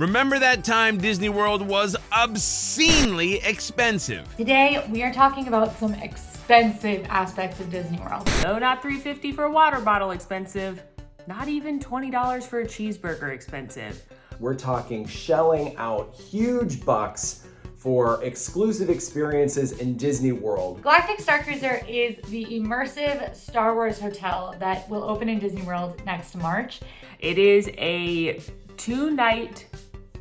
Remember that time Disney World was obscenely expensive? Today, we are talking about some expensive aspects of Disney World. No, not $3.50 for a water bottle expensive. Not even $20 for a cheeseburger expensive. We're talking shelling out huge bucks for exclusive experiences in Disney World. Galactic Star Cruiser is the immersive Star Wars hotel that will open in Disney World next March. It is a 2-night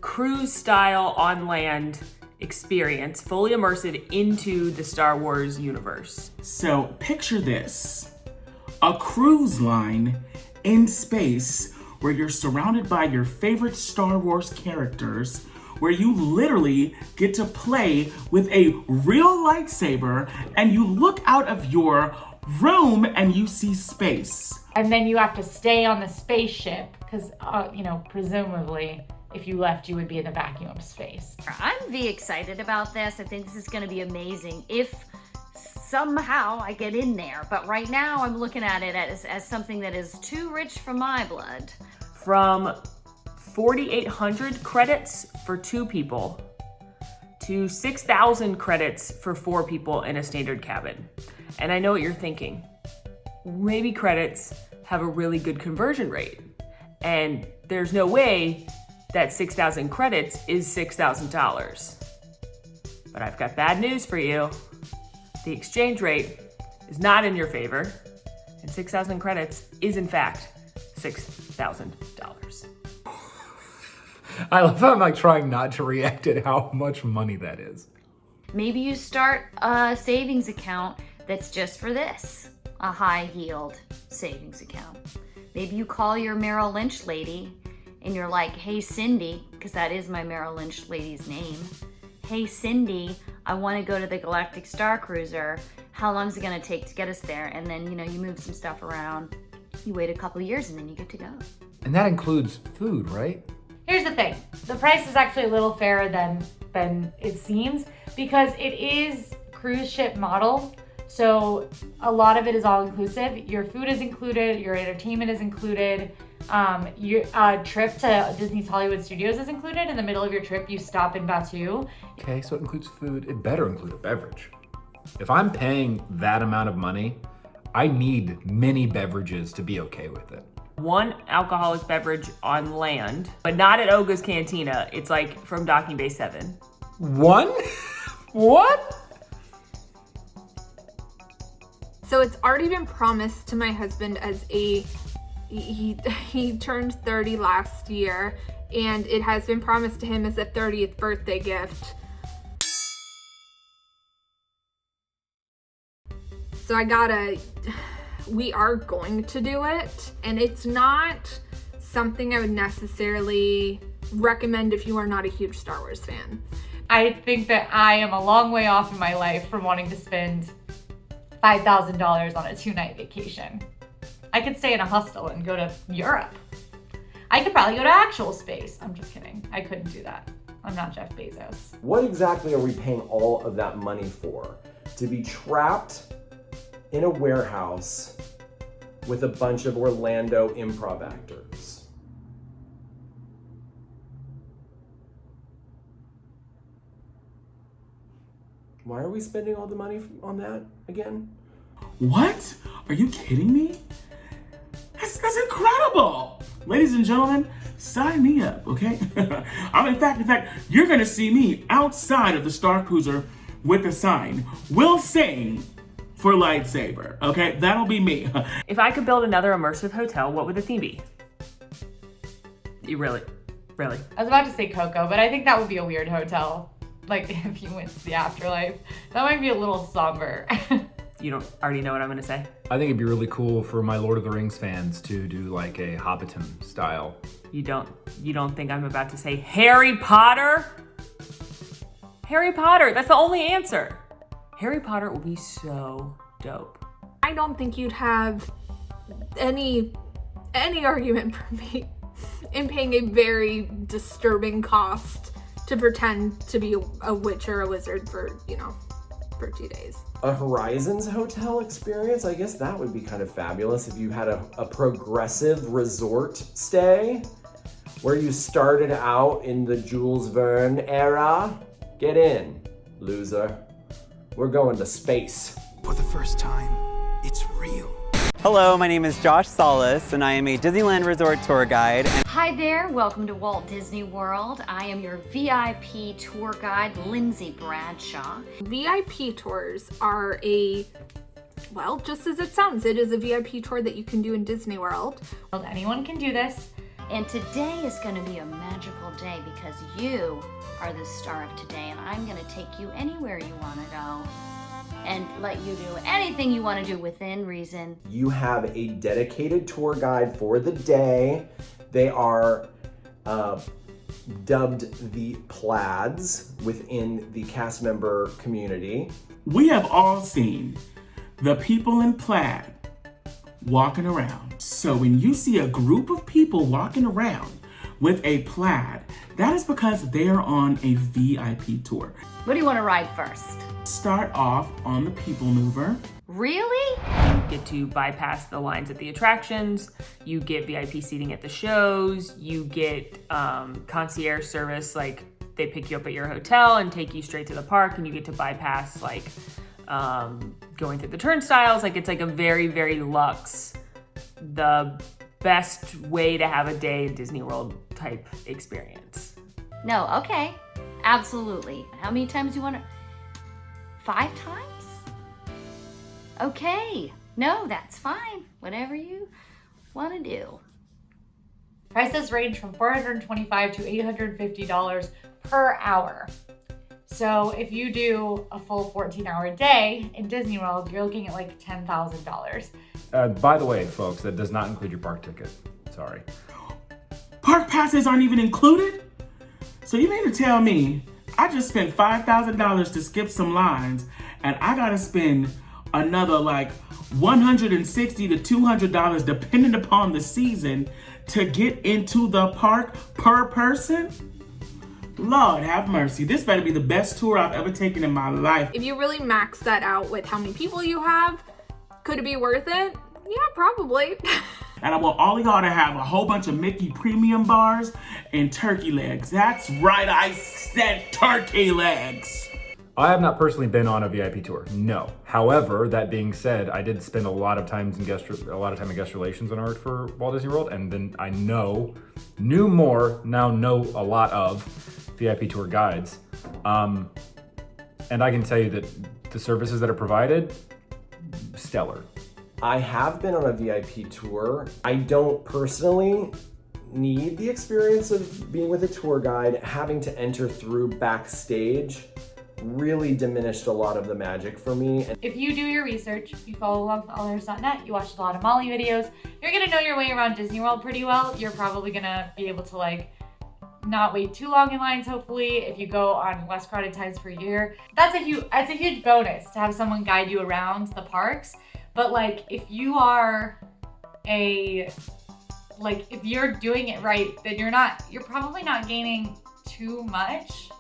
cruise style on land experience, fully immersive into the Star Wars universe. So picture this, a cruise line in space where you're surrounded by your favorite Star Wars characters, where you literally get to play with a real lightsaber and you look out of your room and you see space. And then you have to stay on the spaceship because, presumably, if you left, you would be in a vacuum space. I'm excited about this. I think this is going to be amazing if somehow I get in there. But right now I'm looking at it as something that is too rich for my blood. From 4,800 credits for 2 people to 6,000 credits for 4 people in a standard cabin. And I know what you're thinking. Maybe credits have a really good conversion rate. And there's no way that 6,000 credits is $6,000. But I've got bad news for you. The exchange rate is not in your favor. And 6,000 credits is in fact $6,000. I love how I'm trying not to react at how much money that is. Maybe you start a savings account that's just for this, a high yield savings account. Maybe you call your Merrill Lynch lady and you're like, hey Cindy, because that is my Merrill Lynch lady's name. Hey Cindy, I want to go to the Galactic Star Cruiser. How long is it going to take to get us there? And then, you move some stuff around. You wait a couple years and then you get to go. And that includes food, right? Here's the thing. The price is actually a little fairer than it seems because it is cruise ship model. So a lot of it is all inclusive. Your food is included, your entertainment is included, your trip to Disney's Hollywood Studios is included. In the middle of your trip, you stop in Batuu. Okay, so it includes food. It better include a beverage. If I'm paying that amount of money, I need many beverages to be okay with it. 1 alcoholic beverage on land, but not at Oga's Cantina. It's like from Docking Bay 7. 1? What? So it's already been promised to my husband as he turned 30 last year, and it has been promised to him as a 30th birthday gift. So we are going to do it, and it's not something I would necessarily recommend if you are not a huge Star Wars fan. I think that I am a long way off in my life from wanting to spend $5,000 on a 2-night vacation. I could stay in a hostel and go to Europe. I could probably go to actual space. I'm just kidding. I couldn't do that. I'm not Jeff Bezos. What exactly are we paying all of that money for? To be trapped in a warehouse with a bunch of Orlando improv actors. Why are we spending all the money on that again? What? Are you kidding me? That's incredible! Ladies and gentlemen, sign me up, okay? In fact, you're gonna see me outside of the Star Cruiser with a sign. We'll sing for lightsaber, okay? That'll be me. If I could build another immersive hotel, what would the theme be? You really? I was about to say Coco, but I think that would be a weird hotel. Like if you went to the afterlife. That might be a little somber. You don't already know what I'm gonna say? I think it'd be really cool for my Lord of the Rings fans to do like a Hobbiton style. You don't think I'm about to say Harry Potter? Harry Potter, that's the only answer. Harry Potter will be so dope. I don't think you'd have any argument for me in paying a very disturbing cost to pretend to be a witch or a wizard for 2 days. A Horizons hotel experience? I guess that would be kind of fabulous if you had a progressive resort stay where you started out in the Jules Verne era, get in, loser. We're going to space. For the first time, it's real. Hello, my name is Josh Salas, and I am a Disneyland Resort tour guide. Hi there, welcome to Walt Disney World. I am your VIP tour guide, Lindsay Bradshaw. VIP tours are well, just as it sounds, it is a VIP tour that you can do in Disney World. Anyone can do this. And today is going to be a magical day because you are the star of today, and I'm going to take you anywhere you want to go and let you do anything you want to do within reason. You have a dedicated tour guide for the day. They are dubbed the Plaids within the cast member community. We have all seen the people in plaid walking around. So when you see a group of people walking around with a plaid, that is because they are on a VIP tour. What do you want to ride first? Start off on the People Mover. Really? You get to bypass the lines at the attractions, you get VIP seating at the shows, you get concierge service, like they pick you up at your hotel and take you straight to the park, and you get to bypass like going through the turnstiles. Like it's like a very, very luxe, the best way to have a day in Disney World type experience. No, okay. Absolutely. How many times do you want to? 5 times? Okay. No, that's fine. Whatever you want to do. Prices range from $425 to $850 per hour. So if you do a full 14-hour day in Disney World, you're looking at like $10,000. By the way, folks, that does not include your park ticket. Sorry. Park passes aren't even included? So you mean to tell me I just spent $5,000 to skip some lines and I gotta spend another like $160 to $200 depending upon the season to get into the park per person? Lord have mercy. This better be the best tour I've ever taken in my life. If you really max that out with how many people you have, could it be worth it? Yeah, probably. And I want all of y'all to have a whole bunch of Mickey premium bars and turkey legs. That's right, I said turkey legs. I have not personally been on a VIP tour. No. However, that being said, I did spend a lot of time in guest relations when I worked for Walt Disney World, and then I knew a lot of VIP tour guides. And I can tell you that the services that are provided, stellar. I have been on a VIP tour. I don't personally need the experience of being with a tour guide. Having to enter through backstage really diminished a lot of the magic for me. If you do your research, you follow along with AllEars.net, you watch a lot of Molly videos, you're gonna know your way around Disney World pretty well. You're probably gonna be able to like not wait too long in lines, hopefully, if you go on less crowded times per year. That's a huge bonus to have someone guide you around the parks. But like if you are if you're doing it right, then you're probably not gaining too much.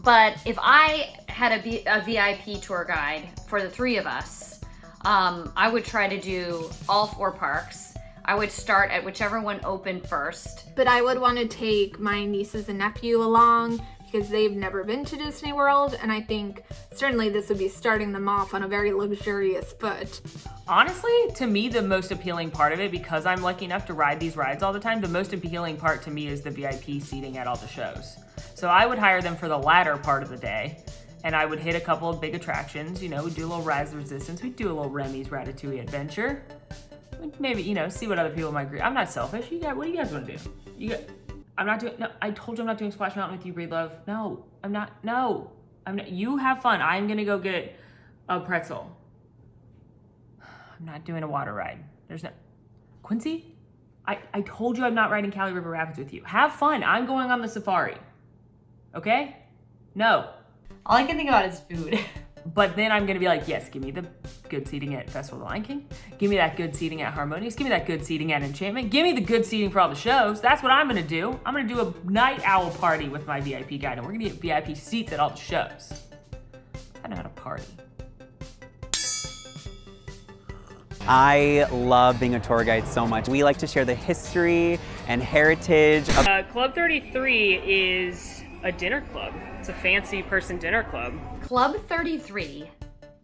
But if I had a VIP tour guide for the 3 of us, I would try to do all 4 parks. I would start at whichever one opened first. But I would want to take my nieces and nephew along because they've never been to Disney World, and I think certainly this would be starting them off on a very luxurious foot. Honestly, to me, the most appealing part of it, because I'm lucky enough to ride these rides all the time, the most appealing part to me is the VIP seating at all the shows. So I would hire them for the latter part of the day, and I would hit a couple of big attractions. You know, we'd do a little Rise of Resistance, we'd do a little Remy's Ratatouille Adventure. We'd maybe, see what other people might agree. I'm not selfish. What do you guys want to do? I told you I'm not doing Splash Mountain with you, Breed Love. No, I'm not. You have fun. I'm gonna go get a pretzel. I'm not doing a water ride. Quincy, I told you I'm not riding Cali River Rapids with you. Have fun. I'm going on the safari. Okay? No. All I can think about is food. But then I'm gonna be like, yes, give me the good seating at Festival of the Lion King. Give me that good seating at Harmonious. Give me that good seating at Enchantment. Give me the good seating for all the shows. That's what I'm gonna do. I'm gonna do a night owl party with my VIP guide, and we're gonna get VIP seats at all the shows. I know how to party. I love being a tour guide so much. We like to share the history and heritage. Club 33 is a dinner club. It's a fancy person dinner club. Club 33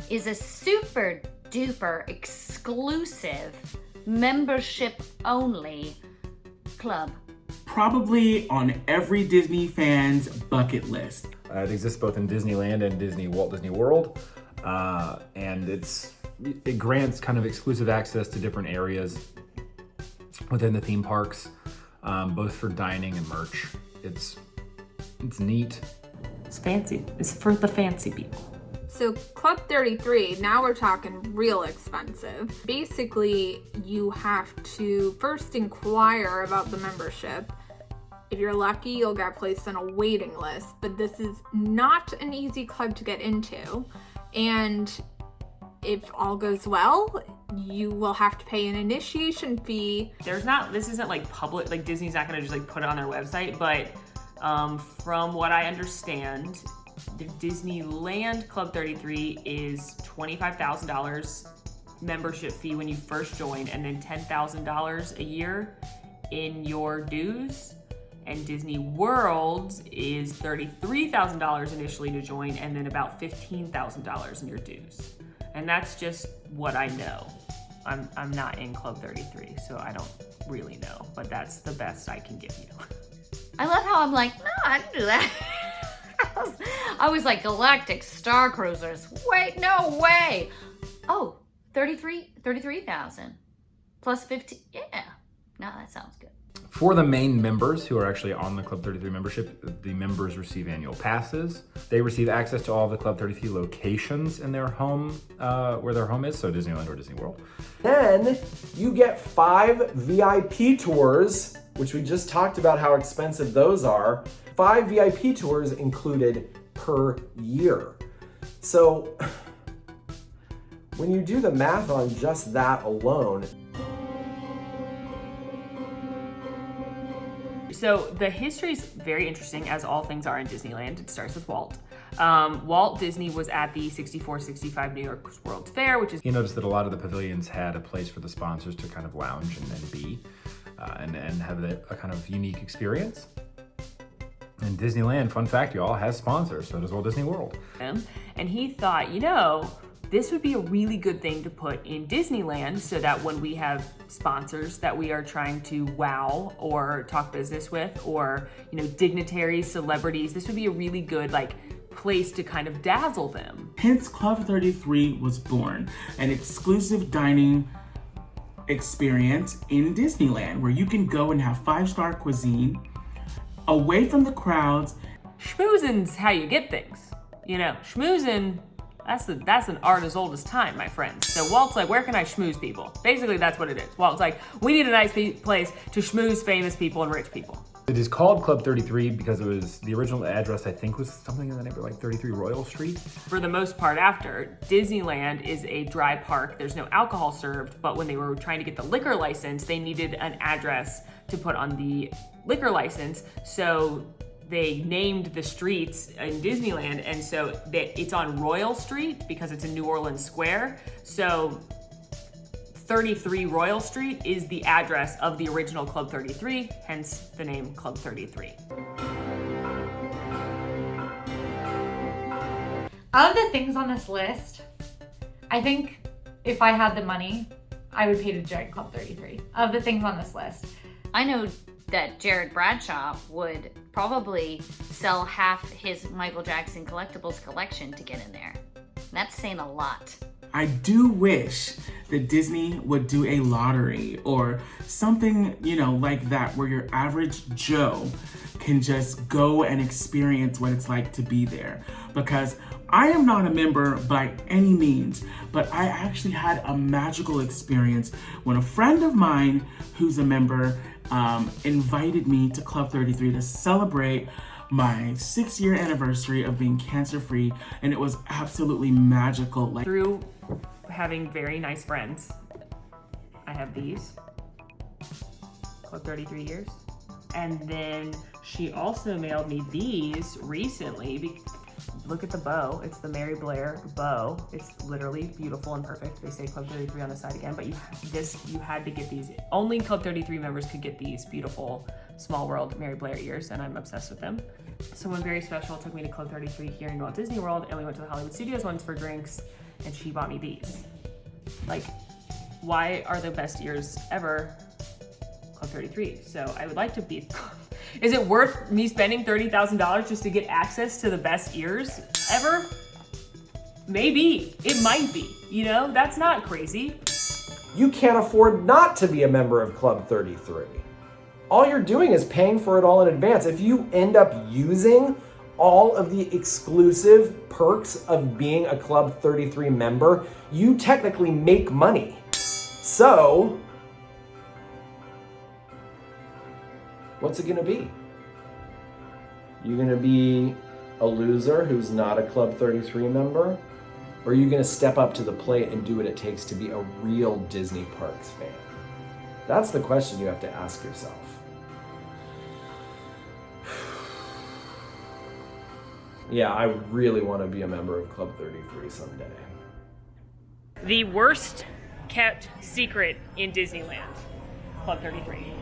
is a super duper exclusive membership only club. Probably on every Disney fan's bucket list. It exists both in Disneyland and Walt Disney World, and it grants kind of exclusive access to different areas within the theme parks, both for dining and merch. It's neat. It's fancy. It's for the fancy people. So Club 33, now we're talking real expensive. Basically, you have to first inquire about the membership. If you're lucky, you'll get placed on a waiting list, but this is not an easy club to get into. And if all goes well, you will have to pay an initiation fee. This isn't like public, like Disney's not gonna just like put it on their website, but from what I understand, the Disneyland Club 33 is $25,000 membership fee when you first join, and then $10,000 a year in your dues. And Disney World is $33,000 initially to join, and then about $15,000 in your dues. And that's just what I know. I'm not in Club 33, so I don't really know, but that's the best I can give you. I love how I'm like, no, I can do that. I was like, Galactic Star Cruisers. Wait, no way. Oh, 33,000 plus 15. Yeah, no, that sounds good. For the main members who are actually on the Club 33 membership, the members receive annual passes. They receive access to all of the Club 33 locations in their home, where their home is, so Disneyland or Disney World. Then you get 5 VIP tours, which we just talked about how expensive those are. 5 VIP tours included per year. So when you do the math on just that alone, So the history is very interesting, as all things are in Disneyland. It starts with Walt. Walt Disney was at the 64-65 New York World's Fair, which is... He noticed that a lot of the pavilions had a place for the sponsors to kind of lounge and be, and have a kind of unique experience. And Disneyland, fun fact, y'all, has sponsors, so does Walt Disney World. And he thought, this would be a really good thing to put in Disneyland, so that when we have sponsors that we are trying to wow or talk business with, or dignitaries, celebrities, this would be a really good place to kind of dazzle them. Hence, Club 33 was born, an exclusive dining experience in Disneyland where you can go and have 5-star cuisine away from the crowds. Schmoozing's how you get things. Schmoozing, that's an art as old as time, my friends. So Walt's like, where can I schmooze people? Basically, that's what it is. Walt's like, we need a nice place to schmooze famous people and rich people. It is called Club 33 because it was, the original address I think was something in the neighborhood like 33 Royal Street. For the most part after, Disneyland is a dry park. There's no alcohol served, but when they were trying to get the liquor license, they needed an address to put on the liquor license. So they named the streets in Disneyland, and so it's on Royal Street because it's in New Orleans Square. So 33 Royal Street is the address of the original Club 33, hence the name Club 33. Of the things on this list, I think if I had the money, I would pay to join Club 33. Of the things on this list. I know that Jared Bradshaw would probably sell half his Michael Jackson collectibles collection to get in there. That's saying a lot. I do wish that Disney would do a lottery or something, like that, where your average Joe can just go and experience what it's like to be there. Because I am not a member by any means, but I actually had a magical experience when a friend of mine who's a member invited me to Club 33 to celebrate my 6-year anniversary of being cancer-free, and it was absolutely magical. Through having very nice friends, I have these, Club 33 years. And then she also mailed me these recently Look at the bow. It's the Mary Blair bow. It's literally beautiful and perfect. They say Club 33 on the side again, but you had to get these. Only Club 33 members could get these beautiful Small World Mary Blair ears, and I'm obsessed with them. Someone very special took me to Club 33 here in Walt Disney World, and we went to the Hollywood Studios once for drinks, and she bought me these. Like, why are the best ears ever Club 33? So I would like to be. Is it worth me spending $30,000 just to get access to the best ears ever? Maybe. It might be. You know, that's not crazy. You can't afford not to be a member of Club 33. All you're doing is paying for it all in advance. If you end up using all of the exclusive perks of being a Club 33 member, you technically make money. So, what's it gonna be? You gonna be a loser who's not a Club 33 member? Or are you gonna step up to the plate and do what it takes to be a real Disney Parks fan? That's the question you have to ask yourself. Yeah, I really want to be a member of Club 33 someday. The worst kept secret in Disneyland, Club 33.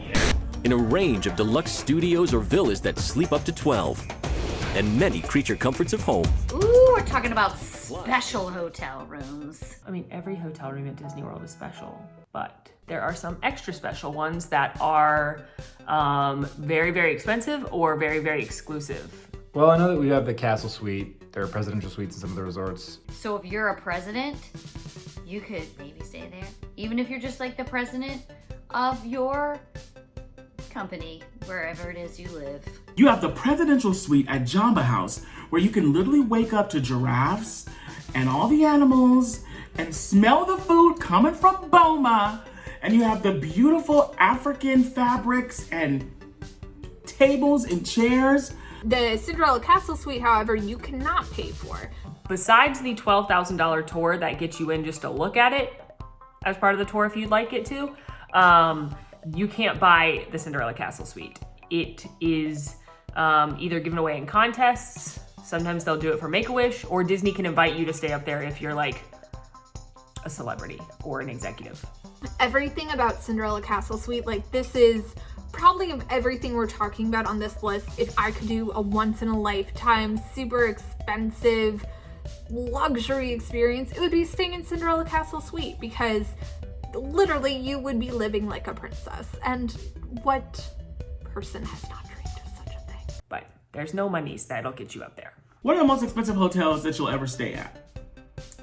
In a range of deluxe studios or villas that sleep up to 12, and many creature comforts of home. Ooh, we're talking about special hotel rooms. I mean, every hotel room at Disney World is special, but there are some extra special ones that are very, very expensive or very, very exclusive. Well, I know that we have the Castle Suite. There are presidential suites in some of the resorts. So if you're a president, you could maybe stay there. Even if you're just like the president of your company, wherever it is you live. You have the presidential suite at Jamba House, where you can literally wake up to giraffes and all the animals and smell the food coming from Boma. And you have the beautiful African fabrics and tables and chairs. The Cinderella Castle Suite, however, you cannot pay for. Besides the $12,000 tour that gets you in just to look at it as part of the tour if you'd like it to, you can't buy the Cinderella Castle Suite. It is either given away in contests, sometimes they'll do it for Make-A-Wish, or Disney can invite you to stay up there if you're like a celebrity or an executive. Everything about Cinderella Castle Suite, like this is probably of everything we're talking about on this list, if I could do a once-in-a-lifetime, super expensive, luxury experience, it would be staying in Cinderella Castle Suite, because literally you would be living like a princess. And what person has not dreamed of such a thing? But there's no monies that'll get you up there. One of the most expensive hotels that you'll ever stay at,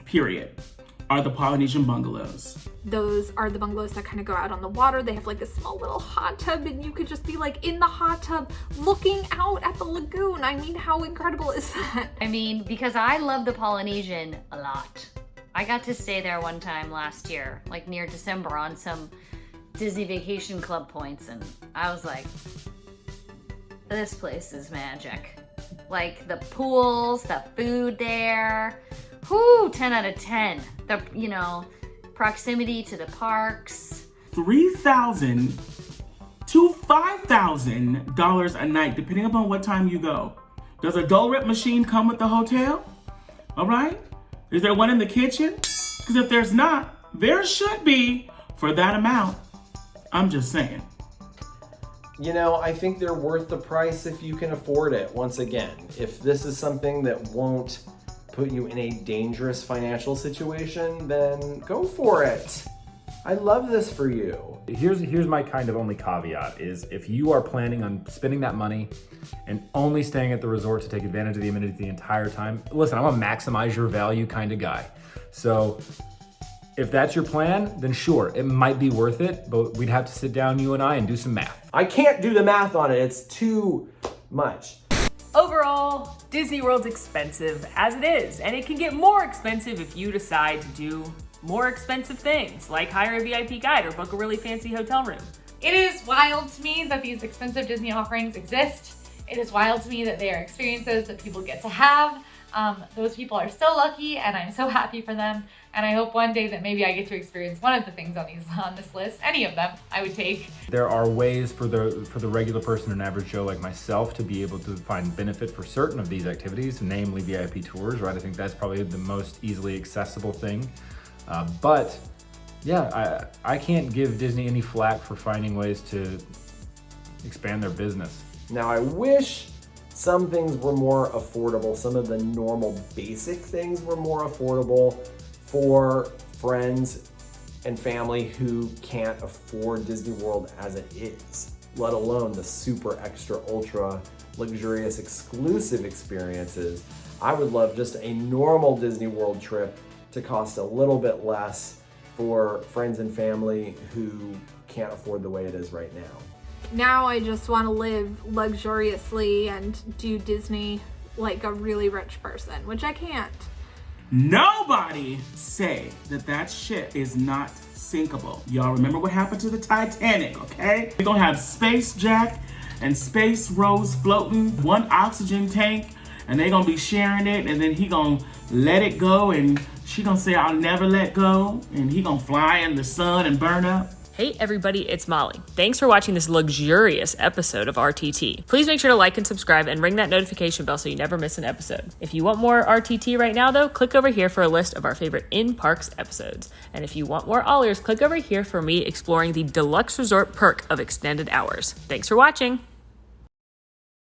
period, are the Polynesian bungalows. Those are the bungalows that kind of go out on the water. They have like a small little hot tub, and you could just be like in the hot tub looking out at the lagoon. I mean, how incredible is that? I mean, because I love the Polynesian a lot. I got to stay there one time last year, like near December, on some Disney Vacation Club points, and I was like, this place is magic. Like the pools, the food there, whoo, 10 out of 10. The, you know, proximity to the parks. $3,000 to $5,000 a night, depending upon what time you go. Does a Dole Whip machine come with the hotel? All right. Is there one in the kitchen? Because if there's not, there should be for that amount. I'm just saying. You know, I think they're worth the price if you can afford it. Once again, if this is something that won't put you in a dangerous financial situation, then go for it. I love this for you. Here's my kind of only caveat is if you are planning on spending that money and only staying at the resort to take advantage of the amenities the entire time, listen, I'm a maximize your value kind of guy. So if that's your plan, then sure, it might be worth it, but we'd have to sit down, you and I, and do some math. I can't do the math on it. It's too much. Overall, Disney World's expensive as it is, and it can get more expensive if you decide to do more expensive things, like hire a VIP guide or book a really fancy hotel room. It is wild to me that these expensive Disney offerings exist. It is wild to me that they are experiences that people get to have. Those people are so lucky, and I'm so happy for them. And I hope one day that maybe I get to experience one of the things on this list. Any of them, I would take. There are ways for the regular person and average Joe like myself to be able to find benefit for certain of these activities, namely VIP tours, right? I think that's probably the most easily accessible thing. But yeah, I can't give Disney any flack for finding ways to expand their business. Now, I wish some things were more affordable. Some of the normal basic things were more affordable for friends and family who can't afford Disney World as it is, let alone the super extra ultra luxurious exclusive experiences. I would love just a normal Disney World trip to cost a little bit less for friends and family who can't afford the way it is right now. Now I just want to live luxuriously and do Disney like a really rich person, which I can't. Nobody say that ship is not sinkable. Y'all remember what happened to the Titanic, okay? We're gonna have Space Jack and Space Rose floating, one oxygen tank, and they gonna be sharing it, and then he gonna let it go, and she gonna say, I'll never let go, and he gonna fly in the sun and burn up. Hey everybody, it's Molly. Thanks for watching this luxurious episode of RTT. Please make sure to like and subscribe and ring that notification bell so you never miss an episode. If you want more RTT right now though, click over here for a list of our favorite in-parks episodes. And if you want more All Ears, click over here for me exploring the deluxe resort perk of extended hours. Thanks for watching.